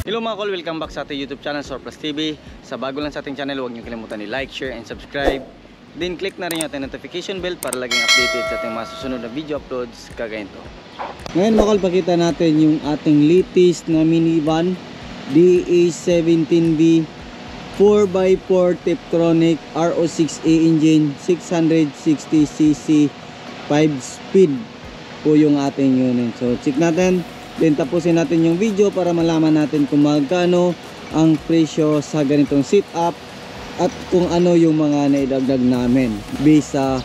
Hello mga kol, welcome back sa ating YouTube channel Surplus TV. Sa bago lang sa ating channel, huwag niyo kalimutan i-like, share, and subscribe. Then click na rin yung ating notification bell para laging updated sa ating mga susunod na video uploads kagaya nito. Ngayon mga kol, pakita natin yung ating latest na minivan DA17B 4x4 Tiptronic RO6A engine, 660cc 5-speed po yung ating unit. So check natin, then tapusin natin yung video para malaman natin kung magkano ang presyo sa ganitong setup at kung ano yung mga naidagdag namin based sa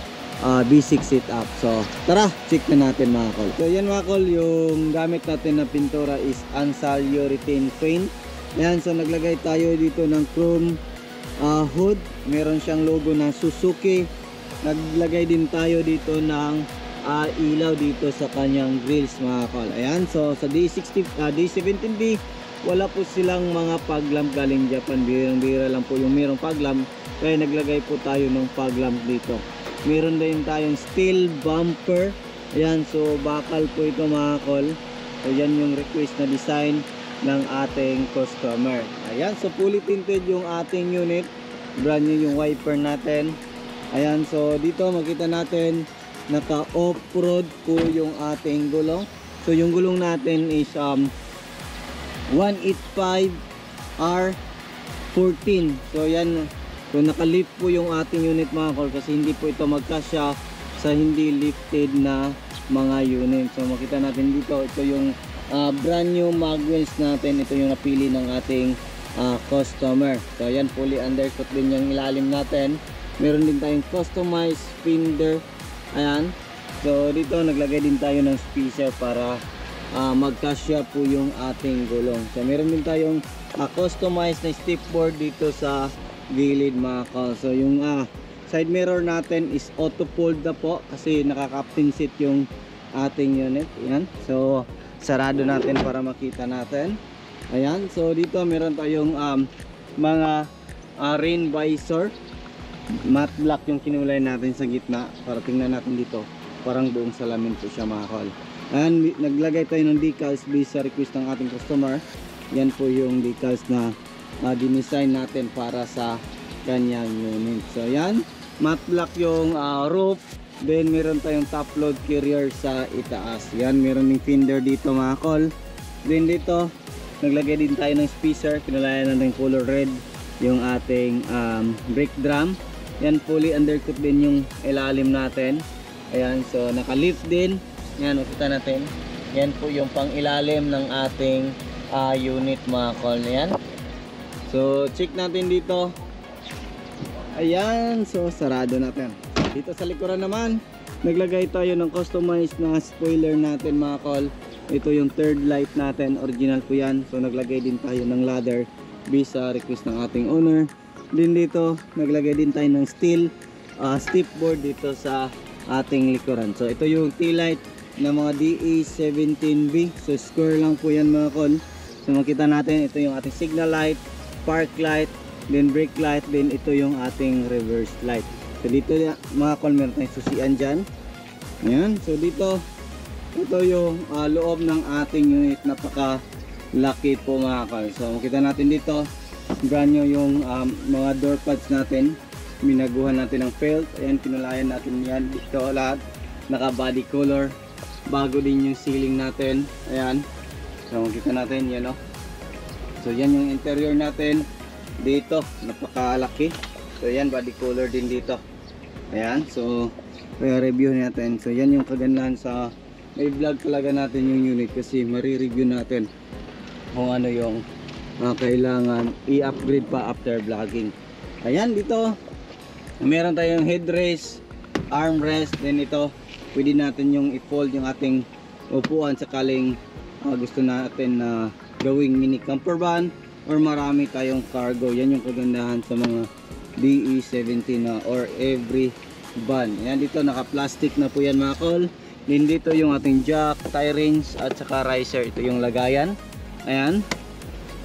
basic setup. So tara, check na natin mga kol. So yan mga kol, yung gamit natin na pintura is Ansal urethane paint. Ayan, so naglagay tayo dito ng chrome hood. Meron siyang logo ng Suzuki. Naglagay din tayo dito ng ilaw dito sa kanyang grills mga kol. Ayan, so sa D17B wala po silang mga paglamp galing Japan. Bira lang po yung merong paglamp, kaya naglagay po tayo ng paglamp dito. Meron din tayong steel bumper. Ayan, so bakal po ito mga kol. So yan yung request na design ng ating customer. Ayan, so fully tinted yung ating unit. Brand new yung wiper natin. Ayan, so dito makita natin naka off-road po yung ating gulong. So yung gulong natin is 185 R14. So yan, so naka-lift po yung ating unit mga kol, kasi hindi po ito magkasya sa hindi lifted na mga unit. So makita natin dito, ito yung brand new mag wheels natin. Ito yung napili ng ating customer. So yan, fully undercut din yung ilalim natin. Meron din tayong customized fender. Ayan, so dito naglagay din tayo ng spacer para magkasya po yung ating gulong. So meron din tayong customized na step board dito sa gilid mga kol. So yung side mirror natin is auto fold na po, kasi naka-captain seat yung ating unit. Ayan, so sarado natin para makita natin. Ayan, so dito meron tayong mga rain visor. Matte black yung kinulay natin sa gitna para tingnan natin dito, parang buong salamin po siya mga kol. And naglagay tayo ng decals based sa request ng ating customer. Yan po yung decals na dinesign natin para sa kanyang unit. So yan, matte black yung roof. Then meron tayong top load carrier sa itaas. Yan, meron ding fender dito mga kol. Then dito naglagay din tayo ng spacer, kinulayan natin color red yung ating brake drum. Yan, fully undercut din yung ilalim natin. Ayan, so naka-lift din. Yan, makita natin. Yan po yung pang ilalim ng ating unit mga kol. Yan. So check natin dito. Ayan, so sarado natin. Dito sa likuran naman, naglagay tayo ng customized na spoiler natin mga kol. Ito yung third light natin, original po yan. So naglagay din tayo ng ladder based sa request ng ating owner. Din dito naglagay din tayo ng steel step board dito sa ating likuran. So ito yung tail light ng mga DA17B. So square lang po yan mga kol. So makita natin, ito yung ating signal light, park light, then brake light, then ito yung ating reverse light. So dito mga kol, meron tayong susian dyan. Ayan, so dito ito yung loob ng ating unit. Napaka laki po mga kol. So makita natin dito, brand new yung mga door pads natin. Minaguhan natin ng felt. Ayan, pinulayan natin yan dito lahat. Naka body color. Bago din yung ceiling natin. Ayan, so makita natin yan, no? So yan yung interior natin dito. Napakalaki. So yan, body color din dito. Ayan, so review natin. So yan yung kagandahan sa may vlog talaga natin yung unit, kasi mari-review natin kung ano yung kailangan i-upgrade pa after vlogging. Ayan, dito meron tayong headrest, armrest. Then ito, pwede natin yung i-fold yung ating upuan sakaling gusto natin na gawing mini camper van or marami tayong cargo. Yan yung kagandahan sa mga DE17 or every van. Ayan, dito naka-plastic na po yan mga kol. Then dito yung ating jack, tie rings at saka riser. Ito yung lagayan. Ayan,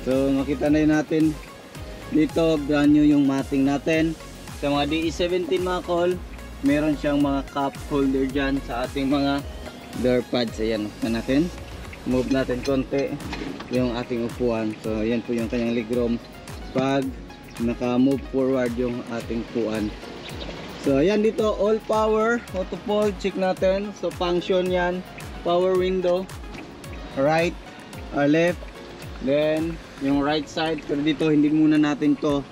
so makita na natin dito, brand new yung matting natin. Sa mga DE17 mga kol, meron siyang mga cup holder dyan sa ating mga door pads. Ayan, makita natin. move natin konti yung ating upuan. So yan po yung kanyang legroom pag naka-move forward yung ating upuan. So ayan, dito all power, auto fold, check natin. So function yan, power window, right, left, then yung right side. Pero dito hindi muna natin to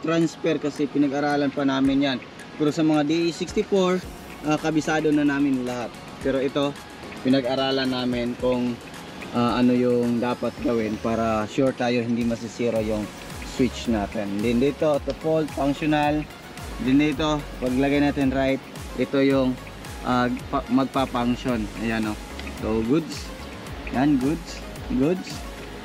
transfer kasi pinag-aralan pa namin yan. Pero sa mga DE64 kabisado na namin lahat. Pero ito pinag-aralan namin kung ano yung dapat gawin para sure tayo hindi masisira yung switch natin. Then dito auto fold, functional. Then dito paglagay natin right, ito yung magpa-function. Ayan o. So goods. Yan, goods.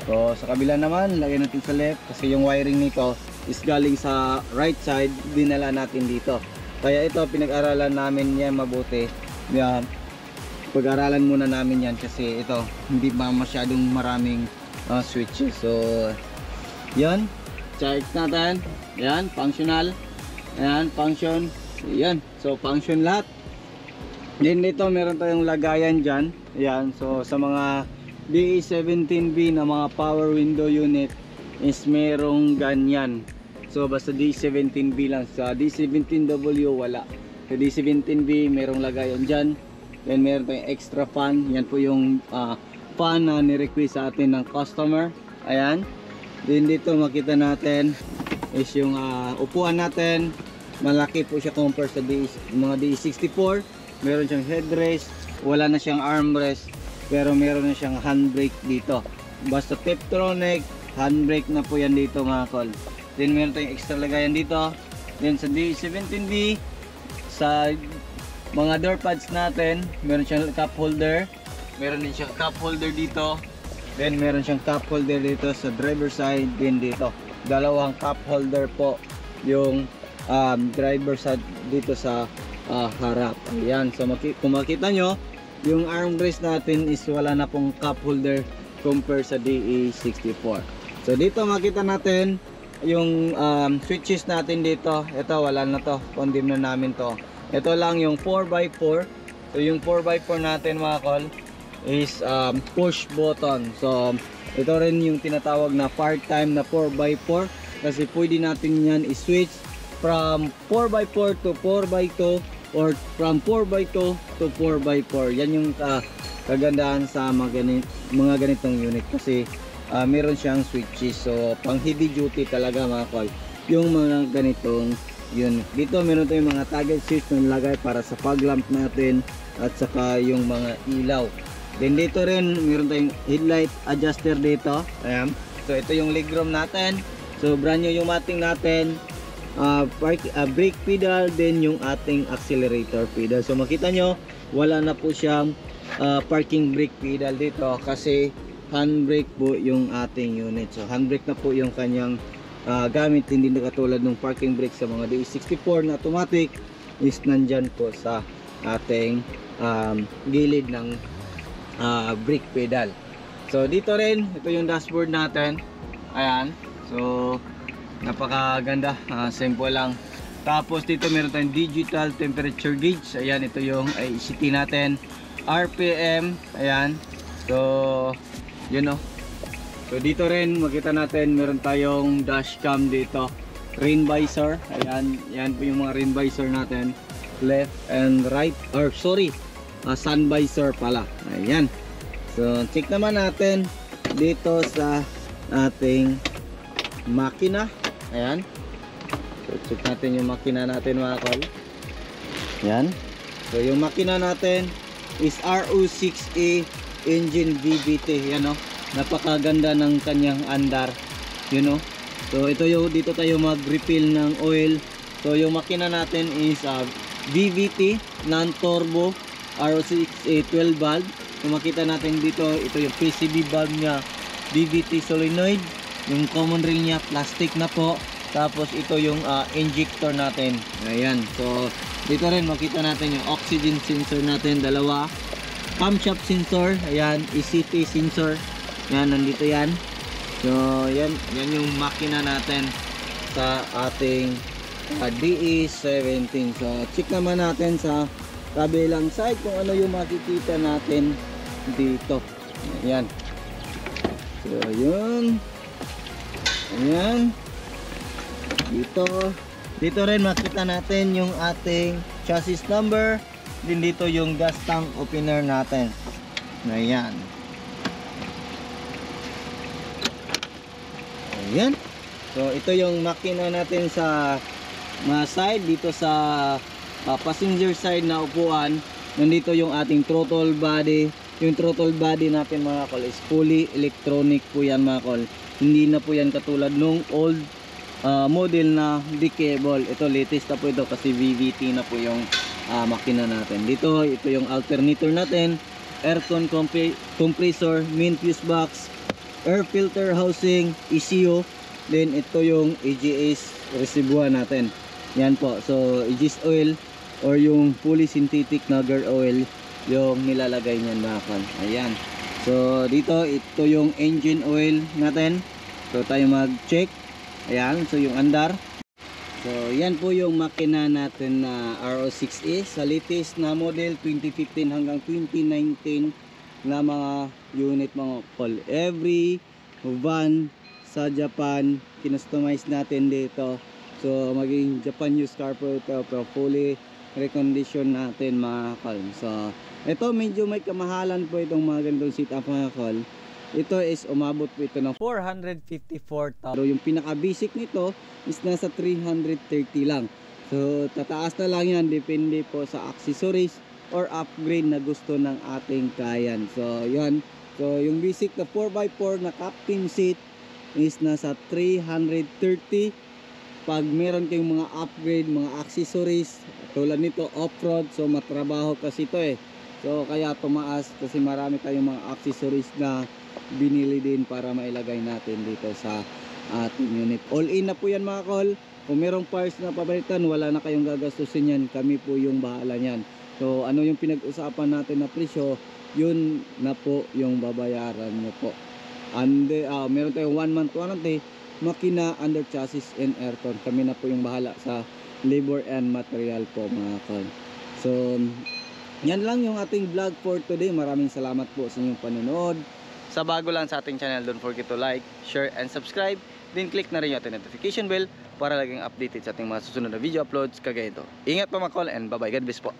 So sa kabila naman lagay natin sa left kasi yung wiring nito is galing sa right side, dinala natin dito. Kaya ito pinag-aralan namin yan mabuti. Pag-aralan muna namin yan kasi ito hindi ba masyadong maraming switches. So yan, check natin. Yan, functional. Yan, function. Yan, so function lahat. Then dito meron tayong lagayan dyan. Yan, so sa mga DE17B na mga power window unit is merong ganyan. So basta D17B lang. Sa D17W wala. Sa D17B merong lagayan dyan. Then meron tayong extra fan. Yan po yung fan na ni-request sa atin ng customer. Ayan. Then dito makita natin is yung upuan natin. Malaki po siya compare sa mga D64. Meron siyang headrest. Wala na siyang armrest. Pero meron na siyang handbrake dito. Basta Tiptronic, handbrake na po yan dito mga kol. Then meron tayong extra lagayan dito. Then sa D17B, sa mga door pads natin, meron siyang cup holder. Meron din siyang cup holder dito. Then meron siyang cup holder dito sa driver side. Din dito. Dalawang cup holder po yung driver side dito sa harap. Ayan. So kung makita nyo, yung armrest natin is wala na pong cup holder compare sa DE64. So dito makita natin yung switches natin dito. Ito wala na to, condemn na namin to. Ito lang yung 4x4. So yung 4x4 natin mga kol is push button. So ito rin yung tinatawag na part-time na 4x4 kasi pwede natin yan i-switch from 4x4 to 4x2 or from 4x2 to 4x4. Yan yung kagandahan sa mga ganitong unit kasi meron siyang switches. So pang heavy duty talaga mga kol yung mga ganitong unit. Dito meron tayong mga target switch na nilagay para sa fog lamp natin at saka yung mga ilaw. Then dito rin meron tayong headlight adjuster dito. Ayan. So ito yung legroom natin. So brand new yung mating natin. Brake pedal, then yung ating accelerator pedal. So makita nyo wala na po siyang parking brake pedal dito kasi handbrake po yung ating unit. So handbrake na po yung kanyang gamit, hindi na katulad ng parking brake sa mga DE64 na automatic is nandyan po sa ating gilid ng brake pedal. So dito rin, ito yung dashboard natin. Ayan. So napakaganda, simple lang. Tapos dito meron tayong digital temperature gauge. Ayan, ito yung ICT natin, RPM. Ayan, so yun o. So dito rin makita natin meron tayong dashcam dito, rain visor. Ayan, yan po yung mga rain visor natin, left and right, or sorry, sun visor pala. Ayan, so check naman natin dito sa ating makina. Ayan. So check natin yung makina natin mga kol. Ayan. So yung makina natin is RO6A engine VVT. Yan o. Napakaganda ng kanyang andar. You know. So ito yung dito tayo mag-refill ng oil. So yung makina natin is VVT non-turbo RO6A 12 valve. Kung makita natin dito, ito yung PCB valve niya, VVT solenoid. Yung common ring niya plastic na po. Tapos ito yung injector natin. Ayan. So dito rin makita natin yung oxygen sensor natin, dalawa. Camshaft sensor. Ayan. ECT sensor. Yan, nandito yan. So yan yung makina natin sa ating DE17. So check naman natin sa kabilang side kung ano yung makikita natin dito. Ayan. So yun. Ayan. Dito rin makita natin yung ating chassis number. Din dito yung gas tank opener natin. Ayan. Ayan. So ito yung makina natin sa mga side. Dito sa passenger side na upuan, nandito yung ating throttle body. Yung throttle body natin mga kol is fully electronic po yan mga kol. Hindi na po yan katulad nung old model na decable. Ito latest na po ito kasi VVT na po yung makina natin. Dito ito yung alternator natin, aircon compressor, main fuse box, air filter housing, ECU. Then ito yung AGS reservoir natin. Yan po. So AGS oil or yung fully synthetic Nagar oil yung nilalagay niyan mga kol. Ayan. So dito ito yung engine oil natin. So tayo mag-check. Ayan. So yung andar. So yan po yung makina natin na RO6E sa latest na model 2015 hanggang 2019 na mga unit mga kol. Every van sa Japan kinustomize natin dito. So maging Japan used car po ito, pero fully recondition natin mga kol. So ito medyo may kamahalan po itong mga ganitong setup mga kol. Ito is umabot po ito ng 454,000. So yung pinaka basic nito is nasa 330 lang. So tataas na lang yan, depende po sa accessories or upgrade na gusto ng ating kayan. So yan. So yung basic na 4x4 na captain seat is nasa 330. Pag meron kayong mga upgrade, mga accessories tulad nito off-road, so matrabaho kasi ito eh. So kaya tumaas kasi marami tayong mga accessories na binili din para mailagay natin dito sa ating unit. All in na po yan mga kol. Kung merong parts na pabalitan, wala na kayong gagastusin yan. Kami po yung bahala yan. So ano yung pinag-usapan natin na presyo, yun na po yung babayaran nyo po. And meron tayong 1 month warranty, makina, under chassis and aircon. Kami na po yung bahala sa labor and material po mga kol. So yan lang yung ating vlog for today. Maraming salamat po sa inyong panonood. Sa bago lang sa ating channel, don't forget to like, share and subscribe. Then click na rin yung ating notification bell para laging updated sa ating mga susunod na video uploads kagaya ito. Ingat po mga kol and bye bye. God bless po.